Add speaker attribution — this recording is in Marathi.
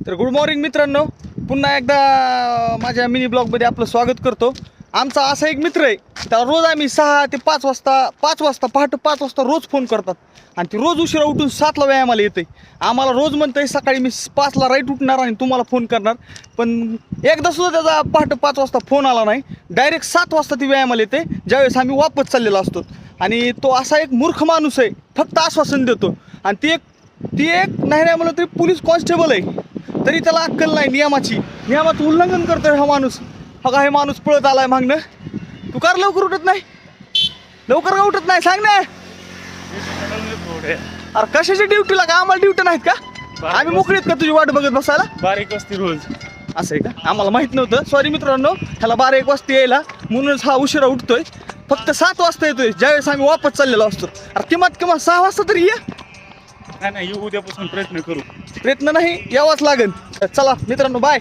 Speaker 1: तर गुड मॉर्निंग मित्रांनो, पुन्हा एकदा माझ्या मिनी ब्लॉगमध्ये आपलं स्वागत करतो. आमचा असा एक मित्र आहे, त्याला रोज आम्ही 6 ते 5 वाजता पहाटे 5 वाजता रोज फोन करतात आणि ती रोज उशिरा उठून 7ला व्यायामाला येते. आम्हाला रोज म्हणतंय सकाळी मी 5ला राईट उठणार आणि तुम्हाला फोन करणार, पण एकदा सुद्धा त्याचा पहाटे 5 वाजता फोन आला नाही. डायरेक्ट 7 वाजता ती व्यायामाला येते, ज्यावेळेस आम्ही वापस चाललेलो असतो. आणि तो असा एक मूर्ख माणूस आहे, फक्त आश्वासन देतो. आणि ती एक नाही म्हणलं तरी पोलीस कॉन्स्टेबल आहे, तरी त्याला अक्कल नाही. नियमाचं उल्लंघन करतोय हा माणूस. बघा, हे माणूस पळत आलाय मागणं. तू कार लवकर उठत नाही, लवकर का उठत नाही सांग ना. अरे कशाच्या ड्युटीला का? आम्हाला ड्युटी नाहीत का? आम्ही मोकळीत का तुझी वाट बघत बसायला?
Speaker 2: 12-1 वाजता रोज
Speaker 1: असं आहे का? आम्हाला माहित नव्हतं. सॉरी मित्रांनो, ह्याला 12-1 वाजता यायला म्हणूनच हा उशिरा उठतोय. फक्त 7 वाजता येतोय, ज्यावेळेस आम्ही वापस चाललेलो असतो. अरे किंमत 6 वाजता तरी ये.
Speaker 2: नाही उद्यापासून प्रयत्न करू.
Speaker 1: प्रयत्न नाही, यावाच लागेल. चला मित्रांनो, बाय.